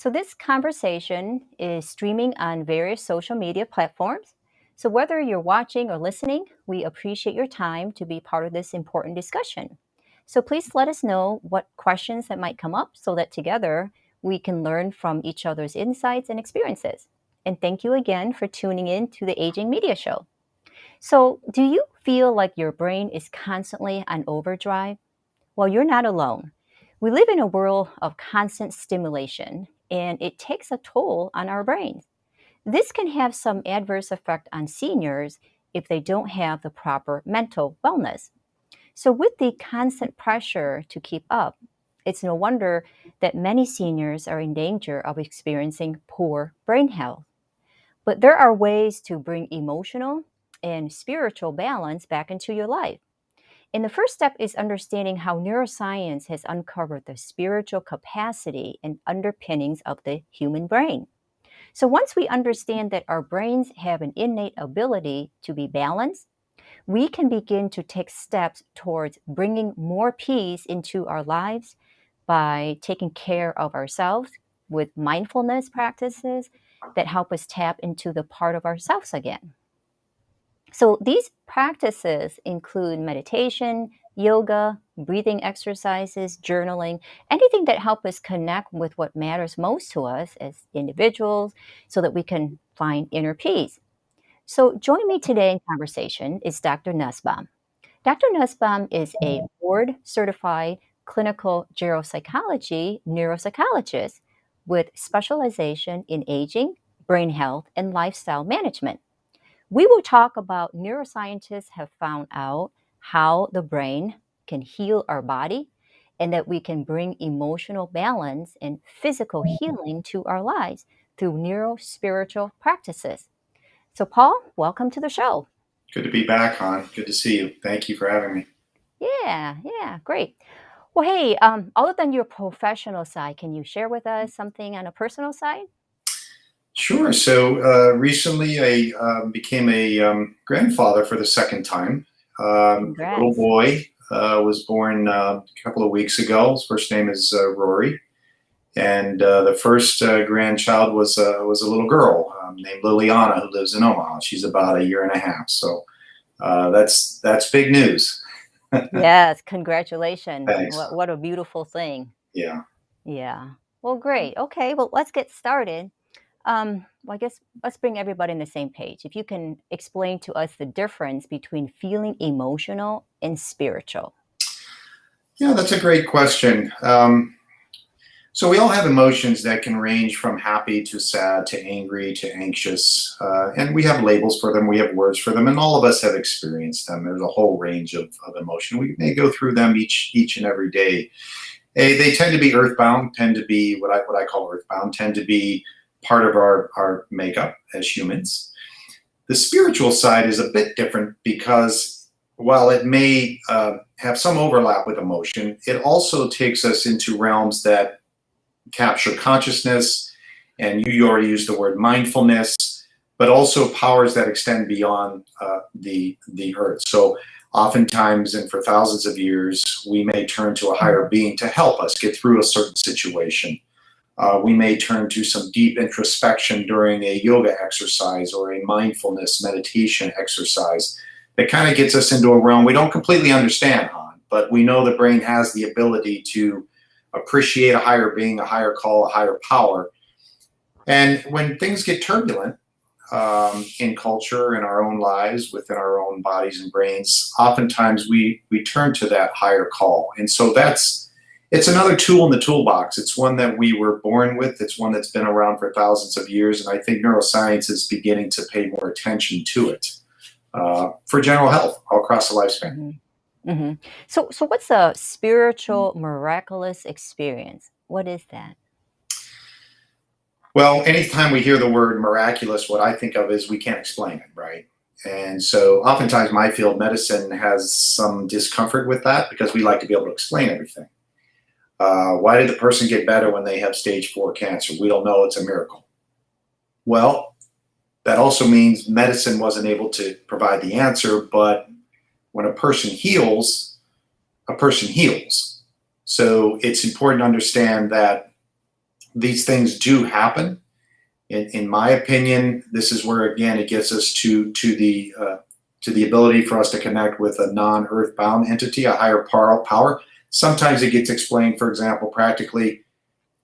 So, this conversation is streaming on various social media platforms. So, whether you're watching or listening, we appreciate your time to be part of this important discussion. So, please let us know what questions that might come up so that together we can learn from each other's insights and experiences. And thank you again for tuning in to the Aging Media Show. So, do you feel like your brain is constantly on overdrive? Well, you're not alone. We live in a world of constant stimulation, and it takes a toll on our brains. This can have some adverse effect on seniors if they don't have the proper mental wellness. So, with the constant pressure to keep up, it's no wonder that many seniors are in danger of experiencing poor brain health. But there are ways to bring emotional and spiritual balance back into your life. And the first step is understanding how neuroscience has uncovered the spiritual capacity and underpinnings of the human brain. So, once we understand that our brains have an innate ability to be balanced, we can begin to take steps towards bringing more peace into our lives by taking care of ourselves with mindfulness practices that help us tap into the part of ourselves again. So these practices include meditation, yoga, breathing exercises, journaling, anything that help us connect with what matters most to us as individuals so that we can find inner peace. So join me today in conversation is Dr. Nussbaum. Dr. Nussbaum is a board certified clinical geropsychology neuropsychologist with specialization in aging, brain health, and lifestyle management. We will talk about neuroscientists have found out how the brain can heal our body and that we can bring emotional balance and physical healing to our lives through neuro-spiritual practices. So, Paul, welcome to the show. Good to be back, hon. Good to see you. Thank you for having me. Yeah, great. Well, hey, other than your professional side, can you share with us something on a personal side? Sure. So recently, I became a grandfather for the second time. A little Congrats. boy was born a couple of weeks ago. His first name is Rory, and the first grandchild was a little girl named Liliana who lives in Omaha. She's about a year and a half. So that's big news. Yes, congratulations. Thanks. What a beautiful thing. Yeah. Yeah. Well, great. Okay, well, let's get started. Well, I guess let's bring everybody on the same page. If you can explain to us the difference between feeling emotional and spiritual. Yeah, that's a great question. So we all have emotions that can range from happy to sad to angry to anxious, and we have labels for them. We have words for them, and all of us have experienced them. There's a whole range of emotion. We may go through them each and every day. They tend to be earthbound, tend to be what I call earthbound, tend to be part of our makeup as humans. The spiritual side is a bit different because while it may have some overlap with emotion, it also takes us into realms that capture consciousness, and you already used the word mindfulness, but also powers that extend beyond the earth. So oftentimes, and for thousands of years, we may turn to a higher being to help us get through a certain situation. We may turn to some deep introspection during a yoga exercise or a mindfulness meditation exercise that kind of gets us into a realm we don't completely understand, Han, but we know the brain has the ability to appreciate a higher being, a higher call, a higher power. And when things get turbulent in culture, in our own lives, within our own bodies and brains, oftentimes we turn to that higher call. And so it's another tool in the toolbox. It's one that we were born with. It's one that's been around for thousands of years. And I think neuroscience is beginning to pay more attention to it for general health all across the lifespan. Mhm. Mhm. So what's a spiritual miraculous experience? What is that? Well, anytime we hear the word miraculous, what I think of is we can't explain it, right? And so oftentimes my field, medicine, has some discomfort with that because we like to be able to explain everything. Why did the person get better when they have stage 4 cancer? We don't know. It's a miracle. Well, that also means medicine wasn't able to provide the answer, but when a person heals, a person heals. So it's important to understand that these things do happen. In my opinion, this is where again it gets us to the ability for us to connect with a non-earthbound entity, a higher power. Sometimes it gets explained, for example, practically,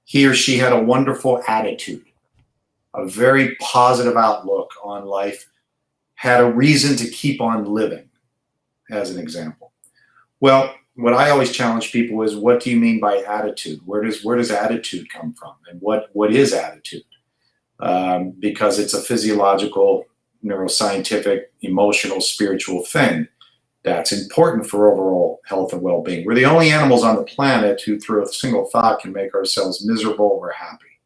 he or she had a wonderful attitude, a very positive outlook on life, had a reason to keep on living, as an example. Well, what I always challenge people is, what do you mean by attitude? Where does attitude come from, and what is attitude? Because it's a physiological, neuroscientific, emotional, spiritual thing that's important for overall health and well-being. We're the only animals on the planet who, through a single thought, can make ourselves miserable or happy.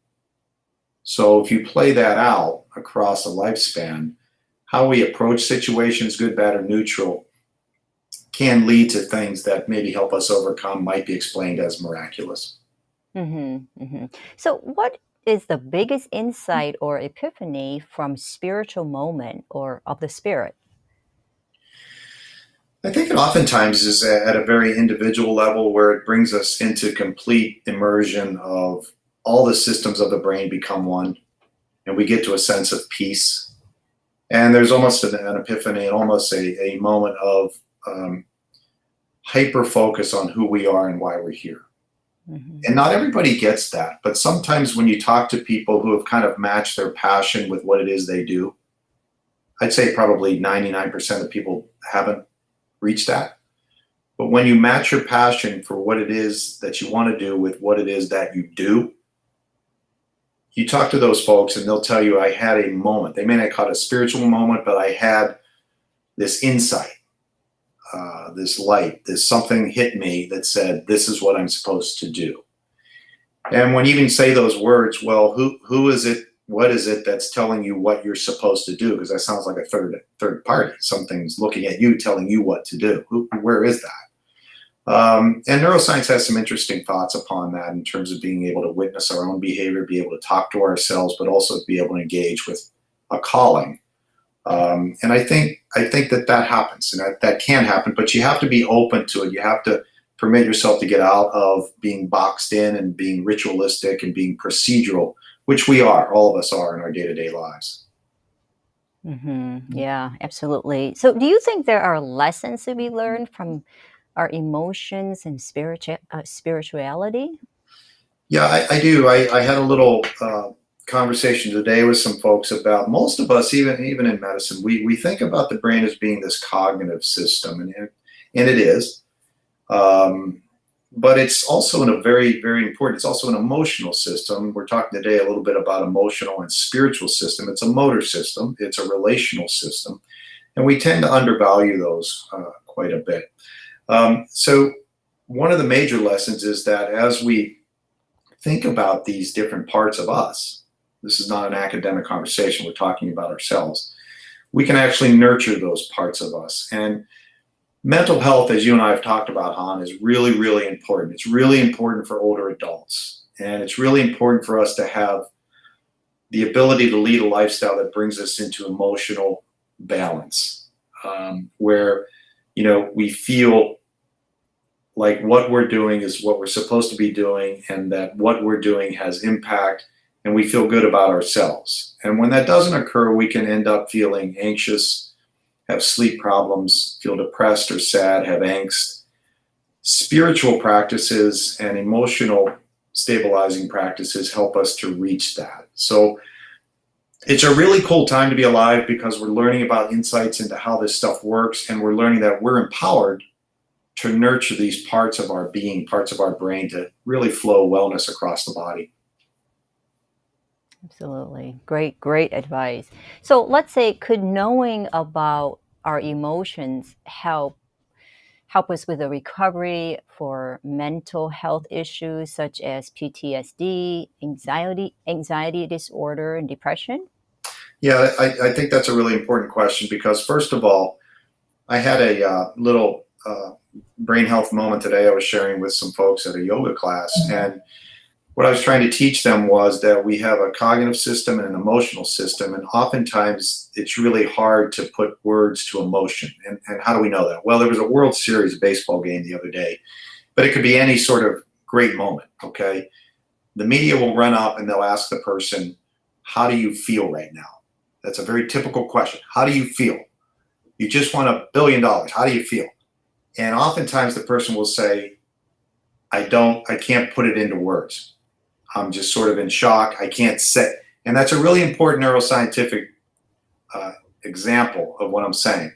So if you play that out across a lifespan, how we approach situations, good, bad, or neutral, can lead to things that maybe help us overcome, might be explained as miraculous. So, what is the biggest insight or epiphany from spiritual moment or of the spirit? I think it oftentimes is at a very individual level, where it brings us into complete immersion of all the systems of the brain become one, and we get to a sense of peace. And there's almost an epiphany and almost a moment of hyper focus on who we are and why we're here. Hmm. And not everybody gets that, but sometimes when you talk to people who have kind of matched their passion with what it is they do, I'd say probably 99% of people haven't reached that. But when you match your passion for what it is that you want to do with what it is that you do, you talk to those folks and they'll tell you, I had a moment. They may not call it a spiritual moment, but I had this insight, this light, this something hit me that said, this is what I'm supposed to do. And when you even say those words, well, who is it? What is it that's telling you what you're supposed to do? Because that sounds like a third party. Something's looking at you, telling you what to do. Where is that? And neuroscience has some interesting thoughts upon that in terms of being able to witness our own behavior, be able to talk to ourselves, but also be able to engage with a calling. And I think that happens, and that can happen, but you have to be open to it. You have to permit yourself to get out of being boxed in and being ritualistic and being procedural, which we are, all of us are in our day-to-day lives. Yeah, absolutely. So, do you think there are lessons to be learned from our emotions and spirituality? Yeah, I do. I had a little conversation today with some folks about, most of us, even in medicine, we think about the brain as being this cognitive system, and it is. Um, but it's also in a very, very important, it's also an emotional system. We're talking today a little bit about emotional and spiritual system. It's a motor system, it's a relational system, and we tend to undervalue those quite a bit. So one of the major lessons is that as we think about these different parts of us, this is not an academic conversation, we're talking about ourselves, we can actually nurture those parts of us. And mental health, as you and I have talked about, Han, is really, really important. It's really important for older adults. And it's really important for us to have the ability to lead a lifestyle that brings us into emotional balance, where, we feel like what we're doing is what we're supposed to be doing, and that what we're doing has impact, and we feel good about ourselves. And when that doesn't occur, we can end up feeling anxious, have sleep problems, feel depressed or sad, have angst. Spiritual practices and emotional stabilizing practices help us to reach that. So it's a really cool time to be alive, because we're learning about insights into how this stuff works, and we're learning that we're empowered to nurture these parts of our being, parts of our brain, to really flow wellness across the body. Absolutely. Great, great advice. So, let's say, could knowing about our emotions help us with the recovery for mental health issues such as PTSD, anxiety disorder, and depression? Yeah, I think that's a really important question, because first of all, I had a little brain health moment today. I was sharing with some folks at a yoga class, and what I was trying to teach them was that we have a cognitive system and an emotional system, and oftentimes it's really hard to put words to emotion. And how do we know that? Well, there was a World Series baseball game the other day, but it could be any sort of great moment, okay? the media will run up and they'll ask the person, how do you feel right now? That's a very typical question. How do you feel? You just won $1 billion. How do you feel? And oftentimes the person will say, I can't put it into words. I'm just sort of in shock. I can't say. And that's a really important neuroscientific example of what I'm saying.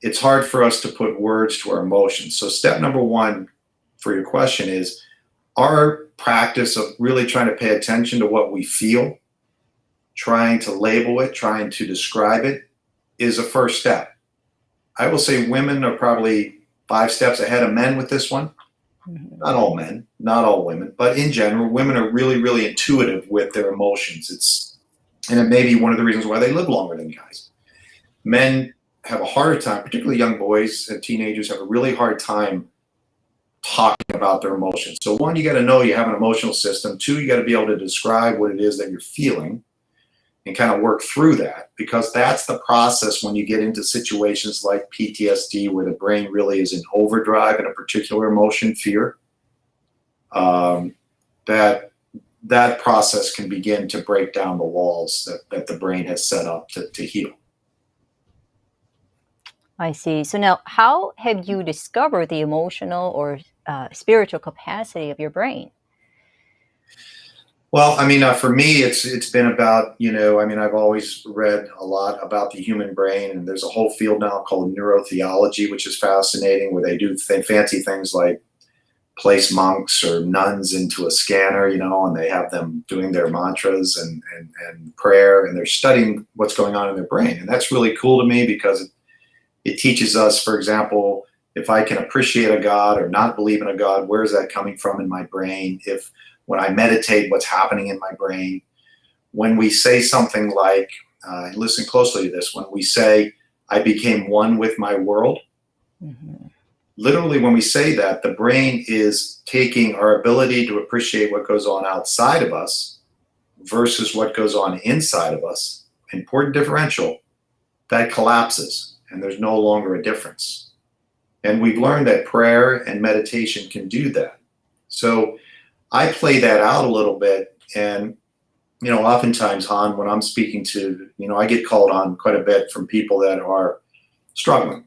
It's hard for us to put words to our emotions. So step number one for your question is our practice of really trying to pay attention to what we feel, trying to label it, trying to describe it is a first step. I will say women are probably 5 steps ahead of men with this one. Not all men, not all women, but in general, women are really, really intuitive with their emotions. And it may be one of the reasons why they live longer than guys. Men have a harder time, particularly young boys and teenagers have a really hard time talking about their emotions. So one, you got to know you have an emotional system. 2, you got to be able to describe what it is that you're feeling and kind of work through that, because that's the process when you get into situations like PTSD where the brain really is in overdrive in a particular emotion, fear. That process can begin to break down the walls that the brain has set up to heal. I see. So now, how have you discovered the emotional or spiritual capacity of your brain? Well, I mean, for me, it's been about, I've always read a lot about the human brain, and there's a whole field now called neurotheology, which is fascinating, where they do fancy things like place monks or nuns into a scanner, and they have them doing their mantras and prayer, and they're studying what's going on in their brain. And that's really cool to me because it teaches us, for example, if I can appreciate a God or not believe in a God, where is that coming from in my brain? If when I meditate, what's happening in my brain? When we say something like, listen closely to this, when we say, I became one with my world, literally when we say that, the brain is taking our ability to appreciate what goes on outside of us versus what goes on inside of us, important differential, that collapses and there's no longer a difference. And we've learned that prayer and meditation can do that. So I play that out a little bit, and oftentimes, Han, when I'm speaking to, I get called on quite a bit from people that are struggling,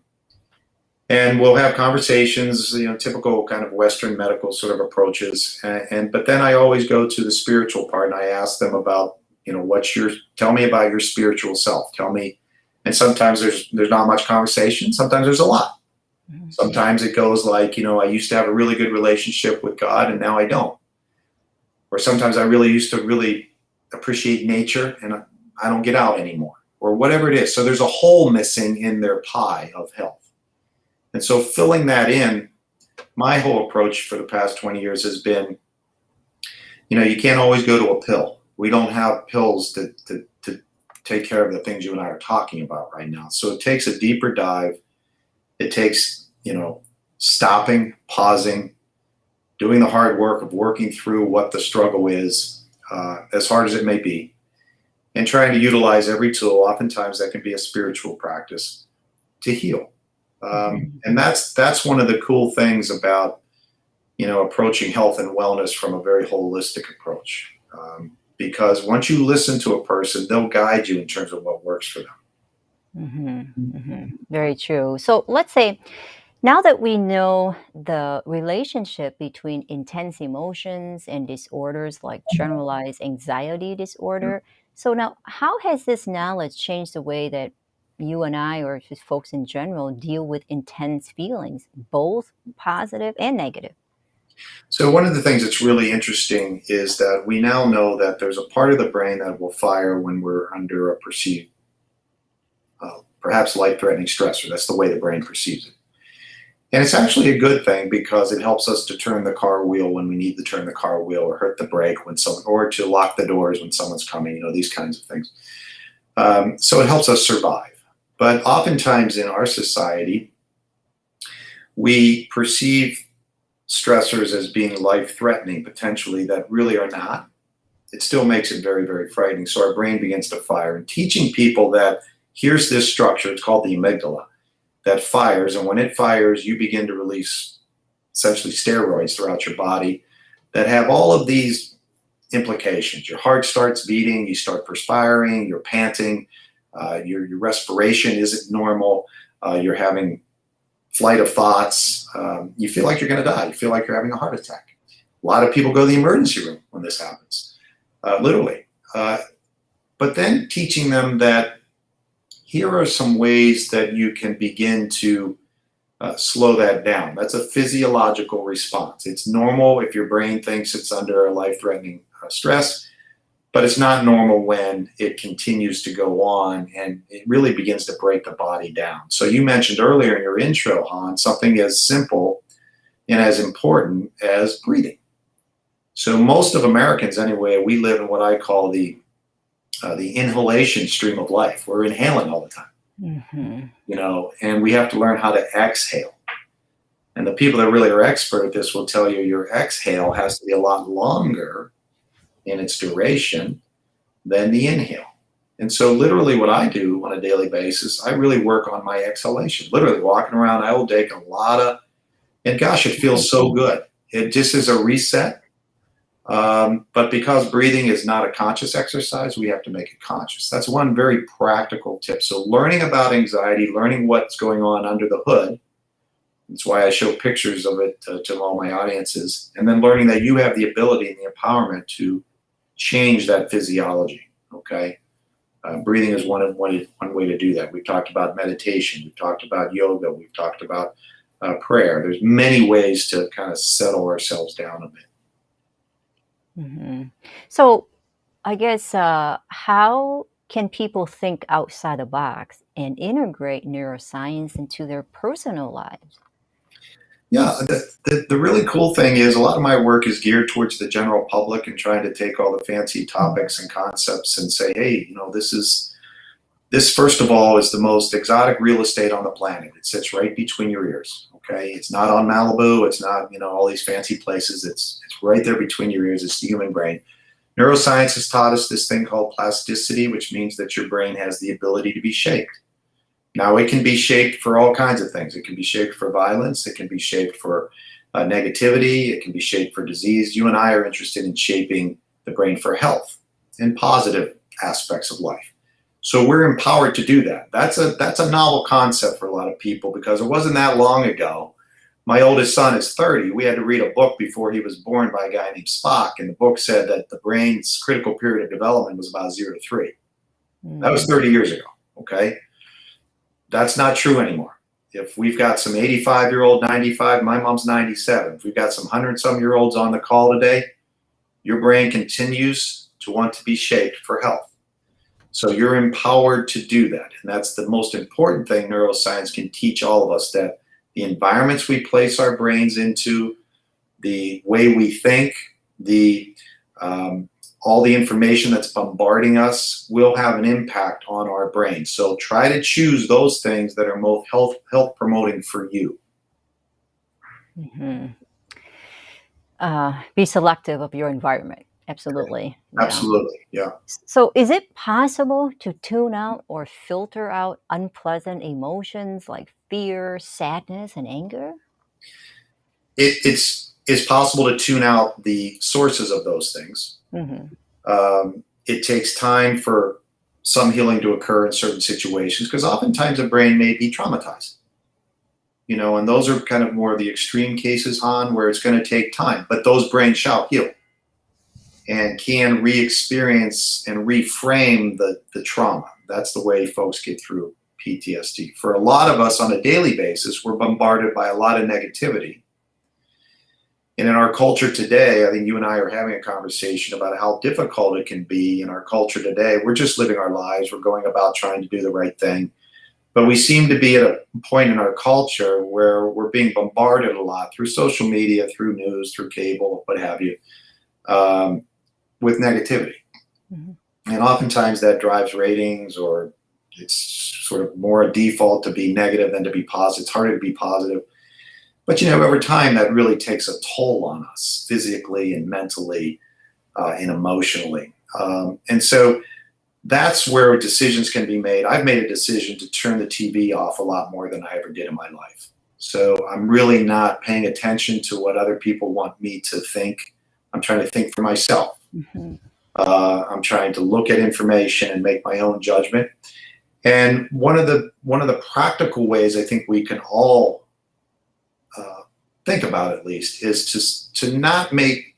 and we'll have conversations, typical kind of Western medical sort of approaches, but then I always go to the spiritual part, and I ask them about, tell me about your spiritual self, tell me, and sometimes there's not much conversation, sometimes there's a lot. Sometimes it goes like, I used to have a really good relationship with God, and now I don't. Or sometimes I really used to really appreciate nature and I don't get out anymore, or whatever it is. So there's a hole missing in their pie of health. And so filling that in, my whole approach for the past 20 years has been, you can't always go to a pill. We don't have pills to take care of the things you and I are talking about right now. So it takes a deeper dive. It takes, stopping, pausing, doing the hard work of working through what the struggle is, as hard as it may be, and trying to utilize every tool. Oftentimes that can be a spiritual practice to heal. And that's one of the cool things about, approaching health and wellness from a very holistic approach. Because once you listen to a person, they'll guide you in terms of what works for them. Very true. So let's say, now that we know the relationship between intense emotions and disorders like generalized anxiety disorder, so now how has this knowledge changed the way that you and I, or just folks in general, deal with intense feelings, both positive and negative? So one of the things that's really interesting is that we now know that there's a part of the brain that will fire when we're under a perceived, perhaps life-threatening stressor. That's the way the brain perceives it. And it's actually a good thing because it helps us to turn the car wheel when we need to turn the car wheel, or hit the brake when or to lock the doors when someone's coming, these kinds of things. So it helps us survive. But oftentimes in our society, we perceive stressors as being life-threatening potentially that really are not. It still makes it very, very frightening. So our brain begins to fire, and teaching people that here's this structure, it's called the amygdala, that fires, and when it fires, you begin to release essentially steroids throughout your body that have all of these implications. Your heart starts beating, you start perspiring, you're panting, your respiration isn't normal, you're having flight of thoughts, you feel like you're going to die, you feel like you're having a heart attack. A lot of people go to the emergency room when this happens, literally. But then teaching them that here are some ways that you can begin to slow that down. That's a physiological response. It's normal if your brain thinks it's under a life-threatening stress, but it's not normal when it continues to go on and it really begins to break the body down. So you mentioned earlier in your intro, Han, something as simple and as important as breathing. So most of Americans, anyway, we live in what I call the inhalation stream of life. We're inhaling all the time, and we have to learn how to exhale. And the people that really are expert at this will tell you your exhale has to be a lot longer in its duration than the inhale. And so literally what I do on a daily basis, I really work on my exhalation. Literally walking around, I will take a lot of, and gosh, it feels so good. It just is a reset. But because breathing is not a conscious exercise, we have to make it conscious. That's one very practical tip. So learning about anxiety, learning what's going on under the hood, that's why I show pictures of it to all my audiences, and then learning that you have the ability and the empowerment to change that physiology, okay? Breathing is one way to do that. We've talked about meditation, we've talked about yoga, we've talked about prayer. There's many ways to kind of settle ourselves down a bit. So I guess how can people think outside the box and integrate neuroscience into their personal lives? Yeah, the really cool thing is a lot of my work is geared towards the general public and trying to take all the fancy topics and concepts and say, hey, this first of all is the most exotic real estate on the planet. It sits right between your ears. Okay, it's not on Malibu. It's not all these fancy places. It's right there between your ears. It's the human brain. Neuroscience has taught us this thing called plasticity, which means that your brain has the ability to be shaped. Now, it can be shaped for all kinds of things. It can be shaped for violence. It can be shaped for negativity. It can be shaped for disease. You and I are interested in shaping the brain for health and positive aspects of life. So we're empowered to do that. That's a novel concept for a lot of people because it wasn't that long ago. My oldest son is 30. We had to read a book before he was born by a guy named Spock, and the book said that the brain's critical period of development was about 0 to 3. That was 30 years ago, okay? That's not true anymore. If we've got some 85-year-old, 95, my mom's 97. If we've got some 100-some-year-olds on the call today, your brain continues to want to be shaped for health. So you're empowered to do that. And that's the most important thing neuroscience can teach all of us, that the environments we place our brains into, the way we think, all the information that's bombarding us will have an impact on our brain. So try to choose those things that are most health promoting for you. Be selective of your environment. Absolutely. Absolutely. Yeah. So is it possible to tune out or filter out unpleasant emotions like fear, sadness, and anger? It's possible to tune out the sources of those things. It takes time for some healing to occur in certain situations because oftentimes the brain may be traumatized. And those are kind of more of the extreme cases, Han, where it's going to take time, but those brains shall heal and can re-experience and reframe the trauma. That's the way folks get through PTSD. For a lot of us on a daily basis, we're bombarded by a lot of negativity. And in our culture today, I think you and I are having a conversation about how difficult it can be in our culture today. We're just living our lives. We're going about trying to do the right thing. But we seem to be at a point in our culture where we're being bombarded a lot through social media, through news, through cable, what have you, with negativity. And oftentimes that drives ratings, or it's sort of more a default to be negative than to be positive. It's harder to be positive. But, over time, that really takes a toll on us physically and mentally and emotionally. And so that's where decisions can be made. I've made a decision to turn the TV off a lot more than I ever did in my life. So I'm really not paying attention to what other people want me to think. I'm trying to think for myself. Mhm. I'm trying to look at information and make my own judgment. And one of the practical ways I think we can all uh, think about, at least, is to not make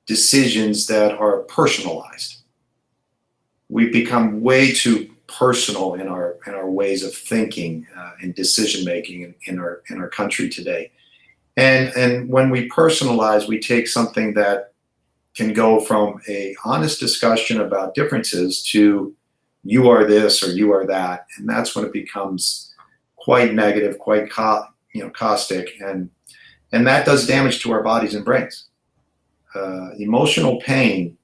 decisions that are personalized. We've become way too personal in our ways of thinking and decision making in our country today. And when we personalize, we take something that can go from a honest discussion about differences to you are this or you are that, and that's when it becomes quite negative, quite caustic, and that does damage to our bodies and brains. Emotional pain,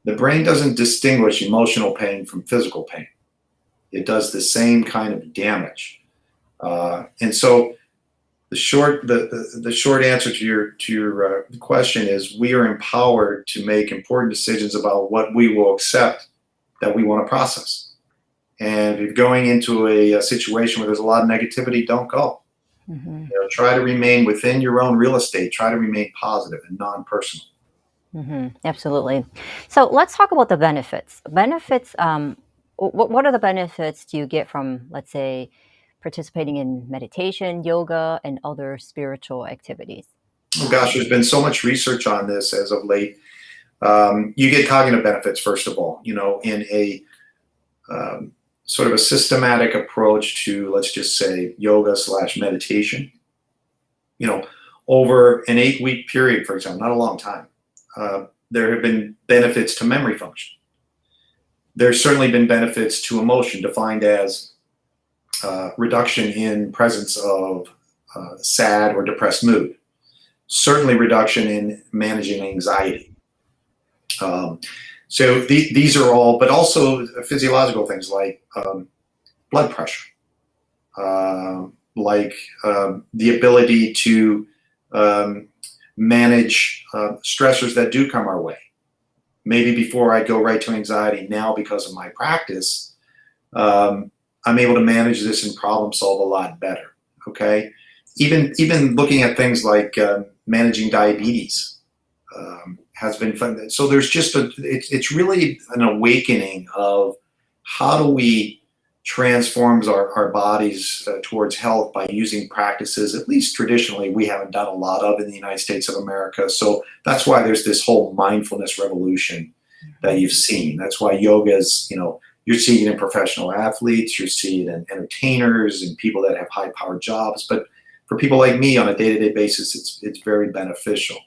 the brain doesn't distinguish emotional pain from physical pain. It does the same kind of damage, and so the short answer to your question is we are empowered to make important decisions about what we will accept that we want to process. And if you're going into a situation where there's a lot of negativity, don't go. Mhm. Try to remain within your own real estate. Try to remain positive and non-personal. Absolutely. So let's talk about the benefits. Benefits. What are the benefits do you get from, let's say, participating in meditation, yoga, and other spiritual activities? Oh gosh, there's been so much research on this as of late. You get cognitive benefits, first of all, in a um, sort of a systematic approach to, let's just say, yoga slash meditation, you know, over an 8-week period, for example, not a long time, there have been benefits to memory function. There's certainly been benefits to emotion, defined as reduction in presence of sad or depressed mood, certainly reduction in managing anxiety. Um, these are all, but also physiological things like blood pressure, like the ability to um, manage stressors that do come our way. Maybe before I go right to anxiety, now because of my practice, um, I'm able to manage this and problem solve a lot better. Okay, even looking at things like managing diabetes has been fun. So there's just it's really an awakening of how do we transforms our bodies towards health by using practices, at least traditionally, we haven't done a lot of in the United States of America. So that's why there's this whole mindfulness revolution that you've seen. That's why yoga is, you're seeing it in professional athletes, you're seeing it in entertainers and people that have high powered jobs. But for people like me on a day-to-day basis, it's very beneficial.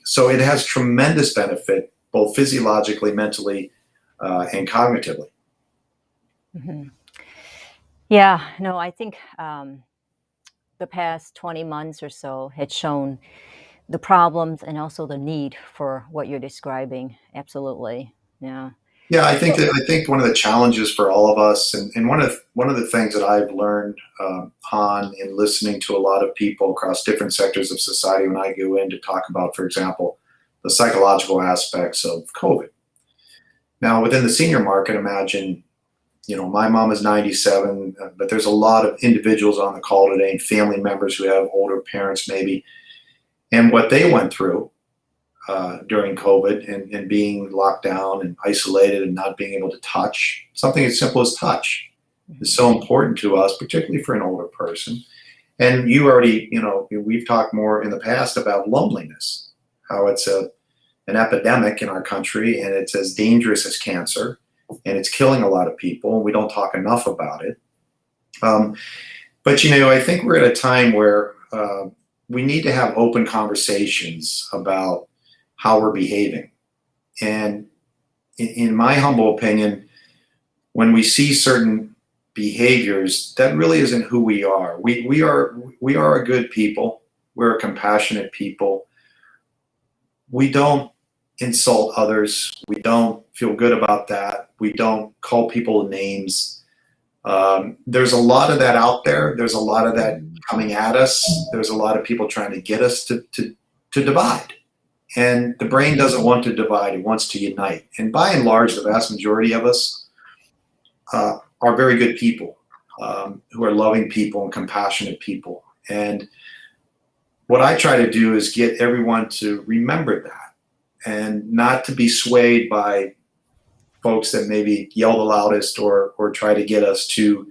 So it has tremendous benefit, both physiologically, mentally, and cognitively. hmm Yeah, no, I think the past 20 months or so had shown the problems and also the need for what you're describing. Absolutely. Yeah. Yeah, I think So, that I think one of the challenges for all of us, and one of the things that I've learned on in listening to a lot of people across different sectors of society when I go in to talk about, for example, the psychological aspects of COVID. Now, within the senior market, imagine, my mom is 97, but there's a lot of individuals on the call today and family members who have older parents, maybe, and what they went through during COVID and being locked down and isolated and not being able to touch. Something as simple as touch is so important to us, particularly for an older person. And you already, we've talked more in the past about loneliness, how it's an epidemic in our country and it's as dangerous as cancer and it's killing a lot of people. And we don't talk enough about it. But, I think we're at a time where we need to have open conversations about how we're behaving. And in my humble opinion, when we see certain behaviors, that really isn't who we are. We are a good people. We're a compassionate people. We don't insult others. We don't feel good about that. We don't call people names. There's a lot of that out there. There's a lot of that coming at us. There's a lot of people trying to get us to divide. And the brain doesn't want to divide, it wants to unite. And by and large, the vast majority of us are very good people who are loving people and compassionate people. And what I try to do is get everyone to remember that and not to be swayed by folks that maybe yell the loudest or try to get us to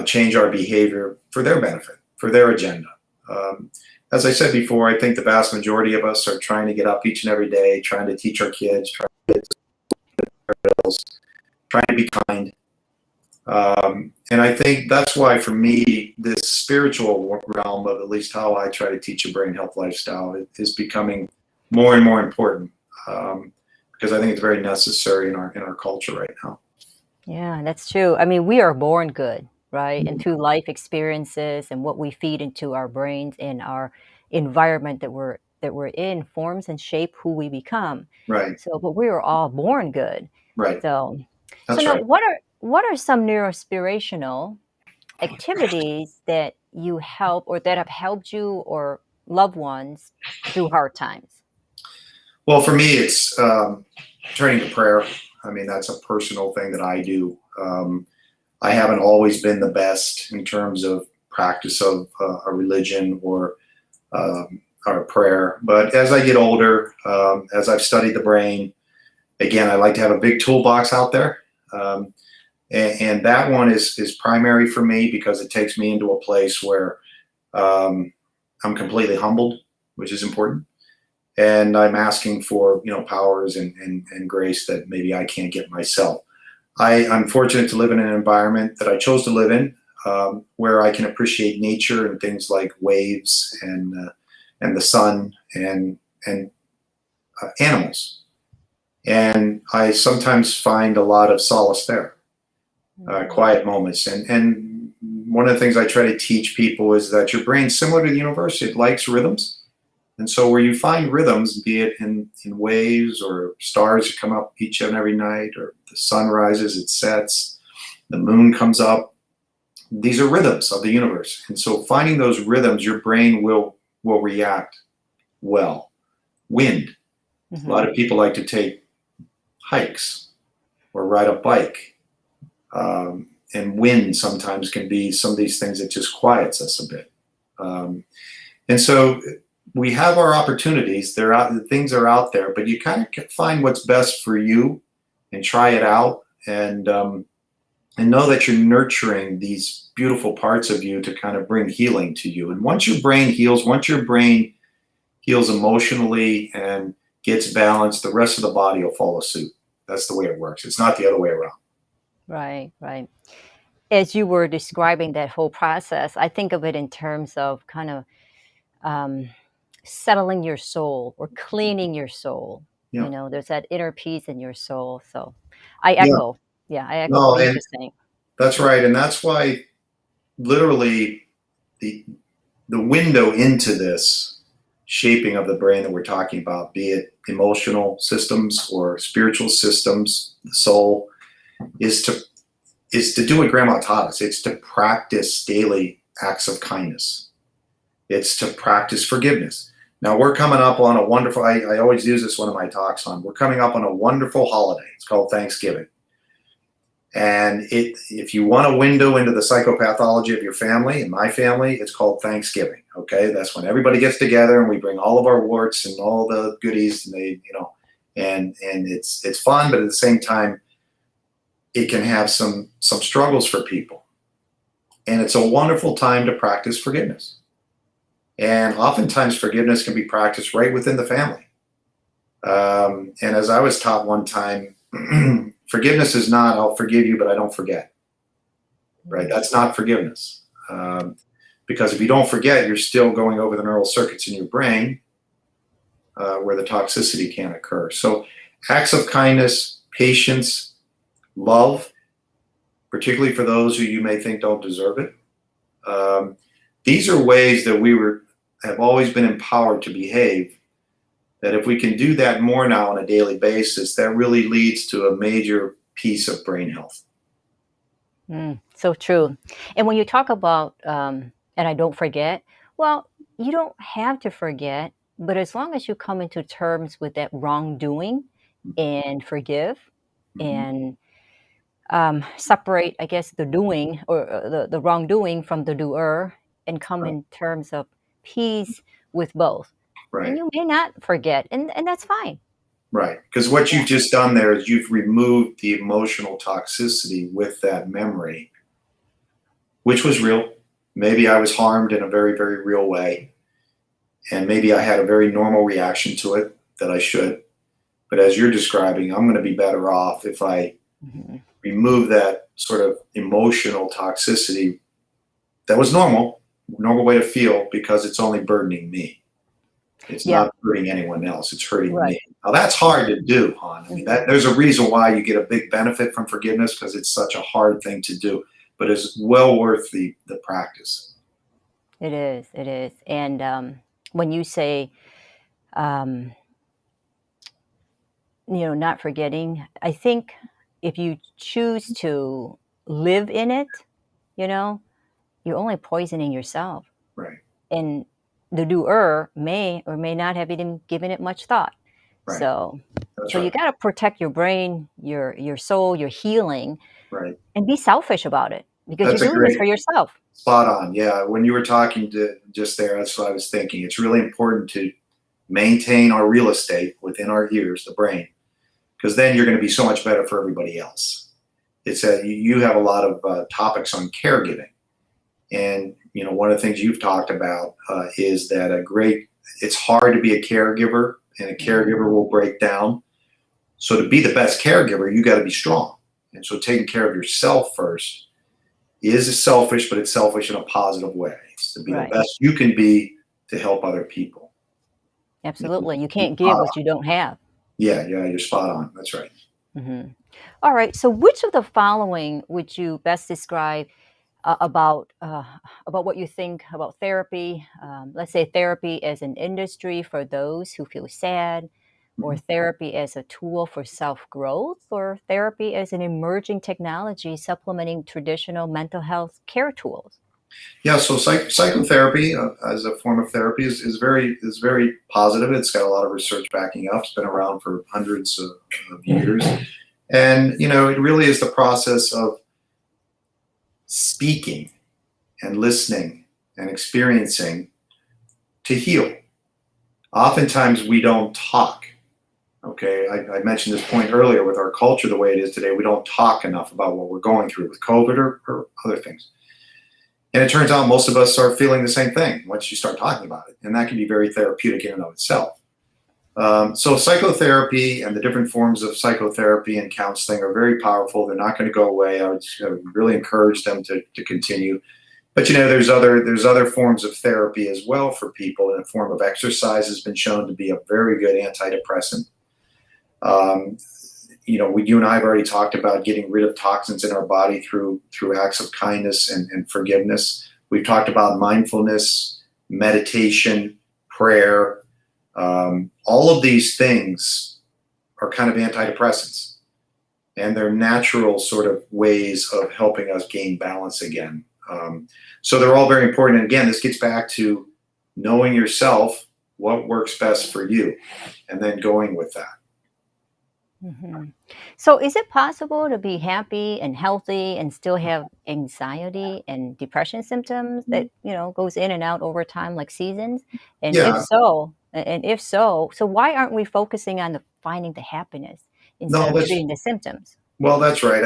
change our behavior for their benefit, for their agenda. Um, as I said before, I think the vast majority of us are trying to get up each and every day, trying to teach our kids, trying to get bills, trying to be kind. And I think that's why, for me, this spiritual realm of at least how I try to teach a brain health lifestyle is becoming more and more important, because I think it's very necessary in our culture right now. Yeah, that's true. I mean, we are born good, right? And through life experiences and what we feed into our brains and our environment that we're in forms and shape who we become. Right, So, but we are all born good. right. So, so That's now right. what are some neurospirational activities that you help or that have helped you or loved ones through hard times? Well, for me, it's turning to prayer. I mean, that's a personal thing that I do. I haven't always been the best in terms of practice of a religion or prayer, but as I get older, as I've studied the brain, again, I like to have a big toolbox out there. Um, and that one is primary for me because it takes me into a place where um, I'm completely humbled, which is important, and I'm asking for powers and grace that maybe I can't get myself. I'm fortunate to live in an environment that I chose to live in, where I can appreciate nature and things like waves and the sun and animals, and I sometimes find a lot of solace there, Mm, quiet moments. And one of the things I try to teach people is that your brain's similar to the universe; it likes rhythms. And so, where you find rhythms, be it in waves or stars that come up each and every night, or the sun rises, it sets, the moon comes up, these are rhythms of the universe. And so, finding those rhythms, your brain will react well. Wind. A lot mhm. of people like to take hikes or ride a bike. And wind sometimes can be some of these things that just quiets us a bit. Um, And so we have our opportunities. They're out. Things are out there, but you kind of find what's best for you and try it out, and know that you're nurturing these beautiful parts of you to kind of bring healing to you. And once your brain heals emotionally and gets balanced, the rest of the body will follow suit. That's the way it works. It's not the other way around. Right, right. As you were describing that whole process, I think of it in terms of kind of um, settling your soul or cleaning your soul. Yeah. There's that inner peace in your soul. So I Yeah. echo, yeah, I echo No, what you're and just saying. that's right. And that's why literally the the window into this shaping of the brain that we're talking about, be it emotional systems or spiritual systems, the soul, is to do what grandma taught us. It's to practice daily acts of kindness. It's to practice forgiveness. Now we're coming up on a wonderful, I always use this one of my talks on, we're coming up on a wonderful holiday. It's called Thanksgiving. And if you want a window into the psychopathology of your family and my family, it's called Thanksgiving. Okay, that's when everybody gets together and we bring all of our warts and all the goodies, and and it's fun, but at the same time, it can have some struggles for people, and it's a wonderful time to practice forgiveness. And oftentimes, forgiveness can be practiced right within the family. And as I was taught one time, forgiveness is not "I'll forgive you, but I don't forget." Right? Mm, That's not forgiveness. Because if you don't forget, you're still going over the neural circuits in your brain, where the toxicity can occur. So, acts of kindness, patience, love, particularly for those who you may think don't deserve it. Um, these are ways that have always been empowered to behave. That if we can do that more now on a daily basis, that really leads to a major piece of brain health. so true. And when you talk about, and I don't forget, well, you don't have to forget, but as long as you come into terms with that wrongdoing and forgive Mhm. and separate, I guess, the doing or the wrongdoing from the doer and come Right. in terms of peace with both. And Right. you may not forget, and that's fine. Right. Because what Yeah. you've just done there is you've removed the emotional toxicity with that memory, which was real. Maybe I was harmed in a very, very real way. And maybe I had a very normal reaction to it that I should. But as you're describing, I'm going to be better off if I Mhm. remove that sort of emotional toxicity that was normal way to feel because it's only burdening me. It's Yeah. not hurting anyone else. It's hurting Right. me. Now that's hard to do, hon. I mean, Mhm. that there's a reason why you get a big benefit from forgiveness because it's such a hard thing to do, but it's well worth the practice. It is. It is. And when you say, um, not forgetting, I think if you choose to live in it, you know, you're only poisoning yourself. Right, And the doer may or may not have even given it much thought. right. So, That's so you right, got to protect your brain, your soul, your healing, right. and be selfish about it because you're That's a doing this great for yourself. spot on. Yeah, when you were talking to just there, that's what I was thinking. It's really important to maintain our real estate within our ears, the brain, because then you're going to be so much better for everybody else. It's a you have a lot of topics on caregiving, and one of the things you've talked about is that a great. It's hard to be a caregiver, and a Mhm. caregiver will break down. So to be the best caregiver, you got to be strong, and so taking care of yourself first is selfish, but it's selfish in a positive way. It's to be the Right. best you can be to help other people. Absolutely. You You're can't spot give what on. you don't have. Yeah, yeah, you're spot on. That's right. Mhm. All right. So, which of the following would you best describe about what you think about therapy? Let's say therapy as an industry for those who feel sad, or Mhm. therapy as a tool for self growth, or therapy as an emerging technology supplementing traditional mental health care tools. Yeah, so psychotherapy as a form of therapy is very positive. It's got a lot of research backing up. It's been around for hundreds of years, and it really is the process of speaking and listening and experiencing to heal. Oftentimes, we don't talk. Okay, I mentioned this point earlier with our culture the way it is today. We don't talk enough about what we're going through with COVID or other things. And it turns out most of us are feeling the same thing once you start talking about it. And that can be very therapeutic in and of itself. So, psychotherapy and the different forms of psychotherapy and counseling are very powerful. They're not going to go away. I would really encourage them to continue. But there's other forms of therapy as well for people. In the form of exercise has been shown to be a very good antidepressant. Um, you and I have already talked about getting rid of toxins in our body through acts of kindness and forgiveness. We've talked about mindfulness, meditation, prayer. All of these things are kind of antidepressants, and they're natural sort of ways of helping us gain balance again. So they're all very important. And again, this gets back to knowing yourself, what works best for you, and then going with that. Mhm. So, is it possible to be happy and healthy and still have anxiety and depression symptoms that goes in and out over time, like seasons? And if Yeah, so, so why aren't we focusing on the finding the happiness instead no, of treating the symptoms? that's right.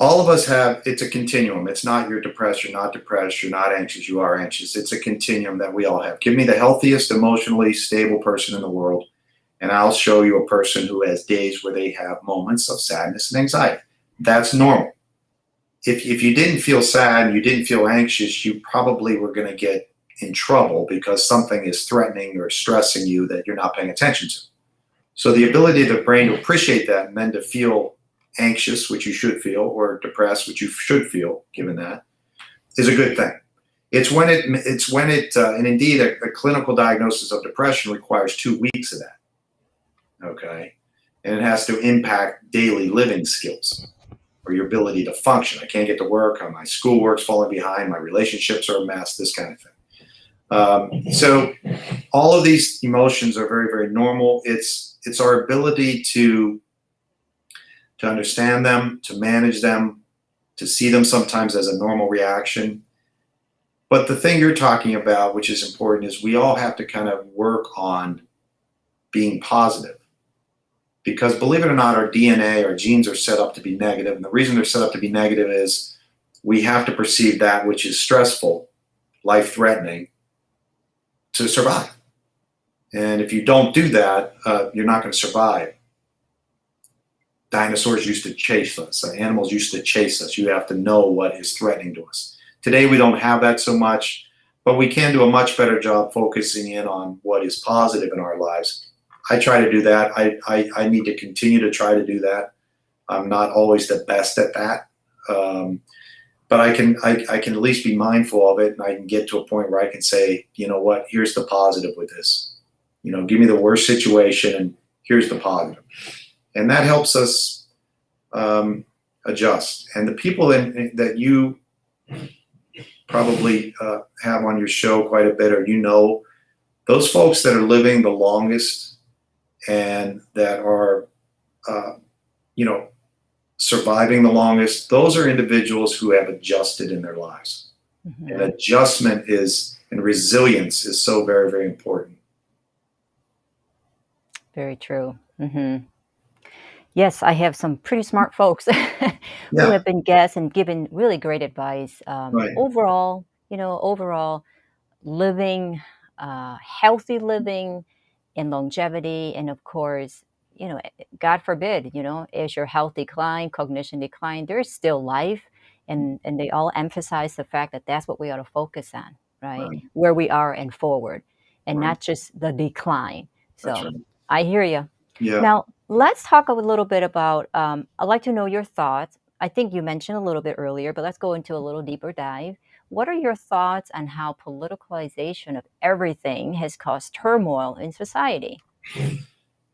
All of us have, it's a continuum. It's not you're depressed, you're not depressed, you're not anxious, you are anxious. It's a continuum that we all have. Give me the healthiest, emotionally stable person in the world, and I'll show you a person who has days where they have moments of sadness and anxiety. That's normal. If you didn't feel sad and you didn't feel anxious, you probably were going to get in trouble because something is threatening or stressing you that you're not paying attention to. So the ability of the brain to appreciate that and then to feel anxious, which you should feel, or depressed, which you should feel, given that, is a good thing. And indeed, a clinical diagnosis of depression requires 2 weeks of that. Okay, and it has to impact daily living skills or your ability to function. I can't get to work. My schoolwork's falling behind. My relationships are a mess. This kind of thing. So all of these emotions are very, very normal. It's our ability to understand them, to manage them, to see them sometimes as a normal reaction. But the thing you're talking about, which is important, is we all have to kind of work on being positive. Because believe it or not, our DNA, our genes are set up to be negative. And the reason they're set up to be negative is we have to perceive that which is stressful, life-threatening, to survive. And if you don't do that, you're not going to survive. Dinosaurs used to chase us. Animals used to chase us. You have to know what is threatening to us. Today, we don't have that so much, but we can do a much better job focusing in on what is positive in our lives. I try to do that. I need to continue to try to do that. I'm not always the best at that. But I can at least be mindful of it, and I can get to a point where I can say, you know what, here's the positive with this. You know, give me the worst situation, and here's the positive. And that helps us adjust. And the people that you probably have on your show quite a bit, or you know, those folks that are living the longest and that are, surviving the longest, those are individuals who have adjusted in their lives. Mm-hmm. And adjustment and resilience is so very, very important. Very true. Mm-hmm. Yes, I have some pretty smart folks who have been guests and given really great advice. Right. Overall, living, healthy living and longevity. And of course, God forbid, as your health decline, cognition decline, there's still life. And they all emphasize the fact that that's what we ought to focus on, right? Where we are and forward, and not just the decline. So That's right. I hear you. Yeah. Now, let's talk a little bit about, I'd like to know your thoughts. I think you mentioned a little bit earlier, but let's go into a little deeper dive. What are your thoughts on how politicalization of everything has caused turmoil in society?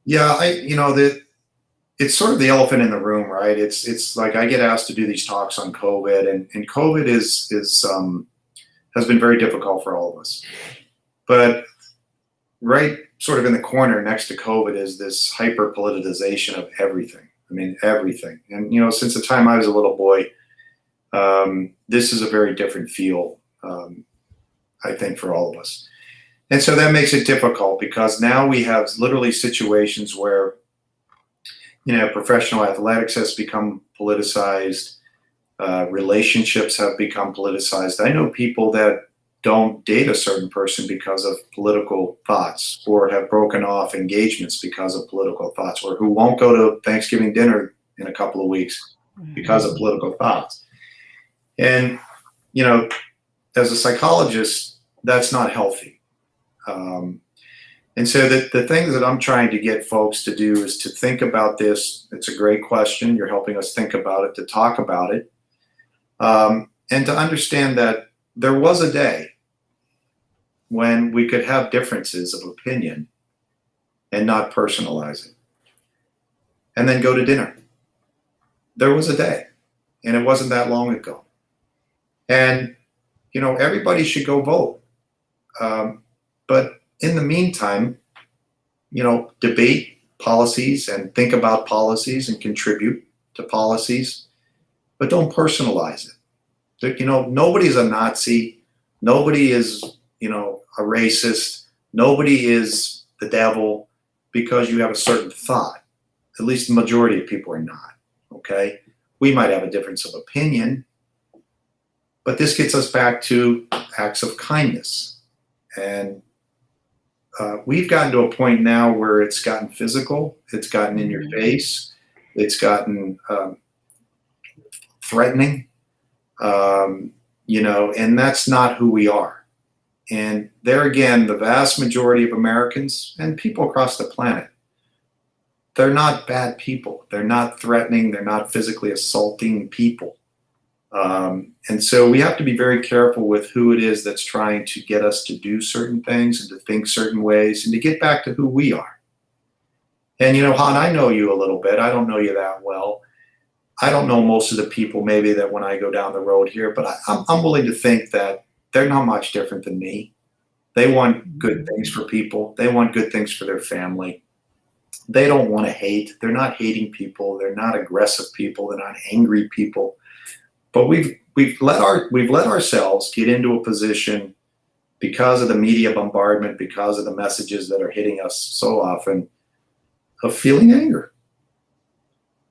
Yeah, it's sort of the elephant in the room, right? It's like I get asked to do these talks on COVID, and COVID has been very difficult for all of us. But right sort of in the corner next to COVID is this hyper politicization of everything. I mean, everything. And, since the time I was a little boy, this is a very different feel, I think, for all of us. And so that makes it difficult because now we have literally situations where, professional athletics has become politicized, relationships have become politicized. I know people that don't date a certain person because of political thoughts, or have broken off engagements because of political thoughts, or who won't go to Thanksgiving dinner in a couple of weeks because of political thoughts. And, as a psychologist, that's not healthy. And so the thing that I'm trying to get folks to do is to think about this. It's a great question. You're helping us think about it, to talk about it, and to understand that there was a day when we could have differences of opinion and not personalize it, and then go to dinner. There was a day, and it wasn't that long ago. And, everybody should go vote. But in the meantime, debate policies and think about policies and contribute to policies, but don't personalize it. Nobody's a Nazi. Nobody is, a racist. Nobody is the devil because you have a certain thought. At least the majority of people are not, okay? We might have a difference of opinion, but this gets us back to acts of kindness. And we've gotten to a point now where it's gotten physical, it's gotten in your face, it's gotten threatening, and that's not who we are. And there again, the vast majority of Americans and people across the planet, they're not bad people. They're not threatening. They're not physically assaulting people. And so we have to be very careful with who it is that's trying to get us to do certain things and to think certain ways and to get back to who we are. And, Han, I know you a little bit. I don't know you that well. I don't know most of the people maybe that when I go down the road here, but I'm willing to think that they're not much different than me. They want good things for people. They want good things for their family. They don't want to hate. They're not hating people. They're not aggressive people. They're not angry people. But we've let ourselves get into a position because of the media bombardment, because of the messages that are hitting us so often, of feeling anger.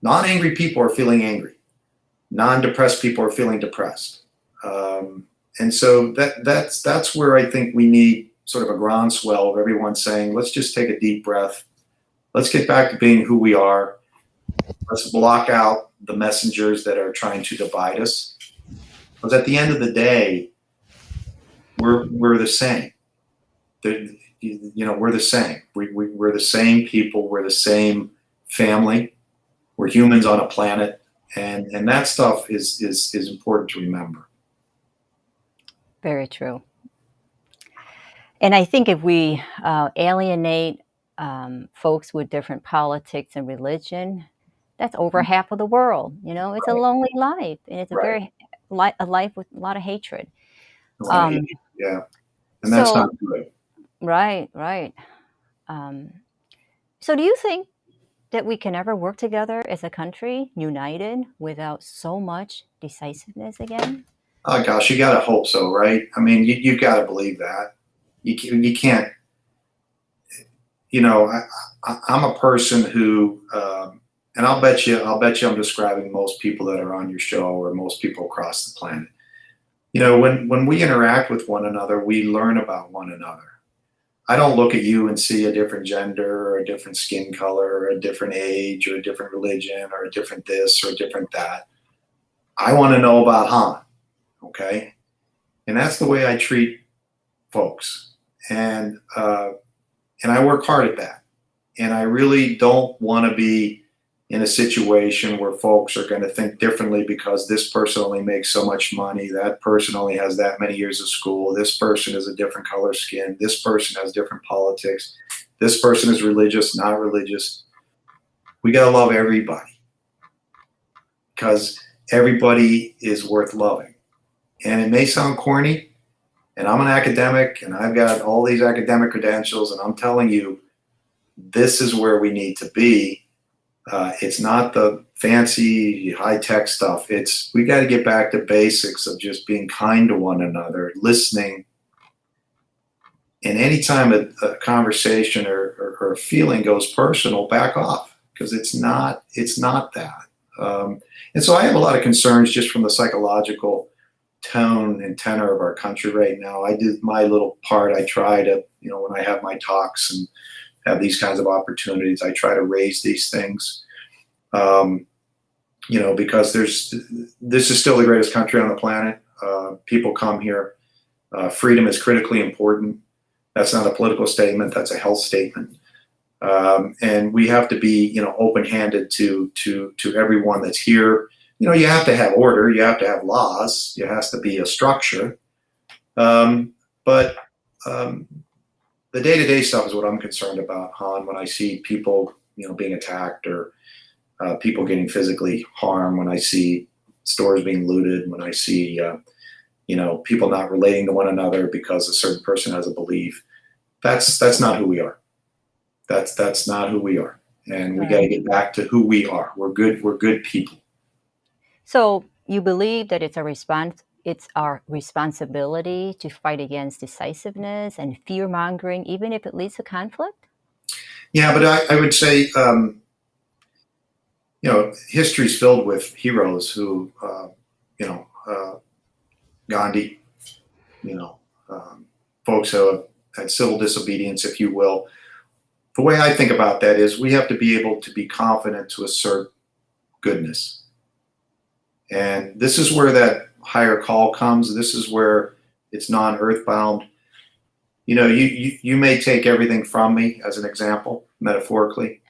Non-angry people are feeling angry. Non-depressed people are feeling depressed. And so that's where I think we need sort of a groundswell of everyone saying, let's just take a deep breath. Let's get back to being who we are. Let's block out the messengers that are trying to divide us. Because at the end of the day, we're the same. We're the same. We're the same people. We're the same family. We're humans on a planet, and that stuff is important to remember. Very true. And I think if we alienate folks with different politics and religion, that's over half of the world. It's a Right, lonely life, and it's a right, very a life with a lot of hatred. a lot of Um, hate. Yeah, and that's not so good. right, right. Um, so do you think that we can ever work together as a country, united, without so much decisiveness again? Oh gosh, you got to hope so, right? I mean, you've got to believe that. You can't. I'm a person who, and I'll bet you, I'm describing most people that are on your show or most people across the planet. When we interact with one another, we learn about one another. I don't look at you and see a different gender or a different skin color or a different age or a different religion or a different this or a different that. I want to know about Han, okay? And that's the way I treat folks, and I work hard at that. And I really don't want to be in a situation where folks are going to think differently because this person only makes so much money, that person only has that many years of school, this person is a different color skin, this person has different politics, this person is religious, not religious. We got to love everybody because everybody is worth loving. And it may sound corny, and I'm an academic and I've got all these academic credentials, and I'm telling you, this is where we need to be. It's not the fancy high-tech stuff. We got to get back to basics of just being kind to one another, listening. And anytime a conversation or a feeling goes personal, back off, because it's not that. And so I have a lot of concerns just from the psychological tone and tenor of our country right now. I did my little part. I try to, when I have my talks and have these kinds of opportunities, I try to raise these things, because this is still the greatest country on the planet. People come here. Freedom is critically important. That's not a political statement. That's a health statement. And we have to be, open-handed to everyone that's here. You have to have order. You have to have laws. There has to be a structure. But the day-to-day stuff is what I'm concerned about, Han, when I see people, being attacked or people getting physically harmed, when I see stores being looted, when I see, people not relating to one another because a certain person has a belief. That's not who we are. That's not who we are. And we got to Right. get back to who we are. We're good people. So you believe that it's our responsibility to fight against decisiveness and fear mongering, even if it leads to conflict? Yeah, but I would say, history's filled with heroes who, Gandhi, you know, folks who have had civil disobedience, if you will. The way I think about that is we have to be able to be confident to assert goodness. And this is where that higher call comes. This is where it's non-earthbound. You may take everything from me as an example, metaphorically,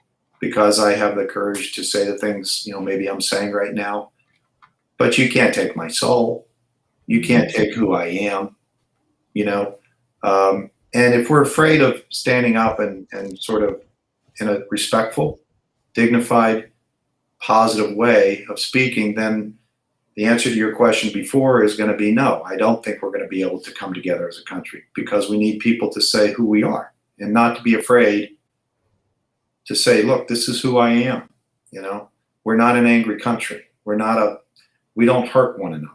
because I have the courage to say the things, maybe I'm saying right now. But you can't take my soul. You can't take who I am, you know. And if we're afraid of standing up and sort of in a respectful, dignified, positive way of speaking, then the answer to your question before is going to be no. I don't think we're going to be able to come together as a country because we need people to say who we are and not to be afraid to say, look, this is who I am. We're not an angry country. We don't hurt one another.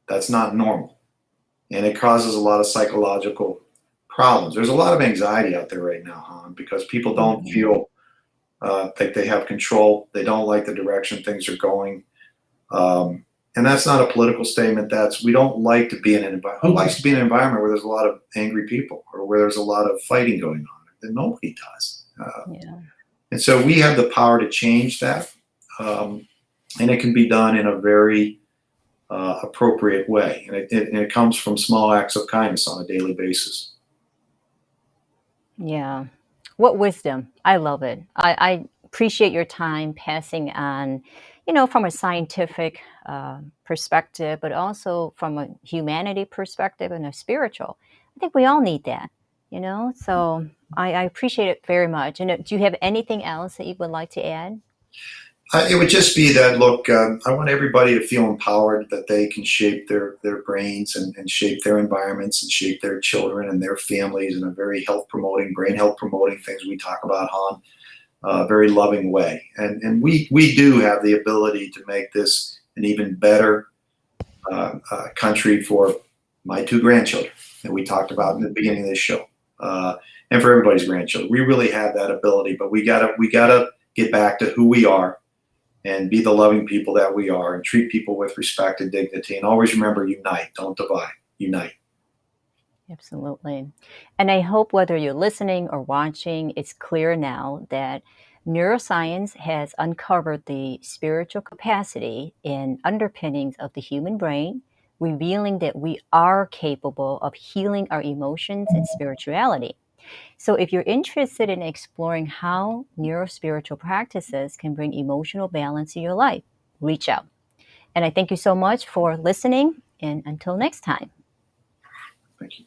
That's not normal. and it causes a lot of psychological problems. There's a lot of anxiety out there right now, Han, because people don't Mhm. feel like they have control. They don't like the direction things are going. And that's not a political statement. That's we don't like to be in an environment. Who likes to be in an environment where there's a lot of angry people or where there's a lot of fighting going on? And nobody does. Yeah. And so we have the power to change that, and it can be done in a very appropriate way. And it comes from small acts of kindness on a daily basis. Yeah. What wisdom. I love it. I appreciate your time passing on, from a scientific perspective, but also from a humanity perspective and a spiritual. I think we all need that. So I appreciate it very much. And do you have anything else that you would like to add? It would just be that look, I want everybody to feel empowered that they can shape their brains and shape their environments and shape their children and their families in a very health promoting, brain health promoting things we talk about, Han, very loving way. And we do have the ability to make this an even better country for my two grandchildren that we talked about in the beginning of this show, and for everybody's grandchildren. We really have that ability, but we gotta get back to who we are and be the loving people that we are and treat people with respect and dignity. And always remember, unite, don't divide, unite. Absolutely. And I hope whether you're listening or watching, it's clear now that neuroscience has uncovered the spiritual capacity and underpinnings of the human brain, revealing that we are capable of healing our emotions and spirituality. So, if you're interested in exploring how neurospiritual practices can bring emotional balance to your life, reach out. And I thank you so much for listening. And until next time. Thank you.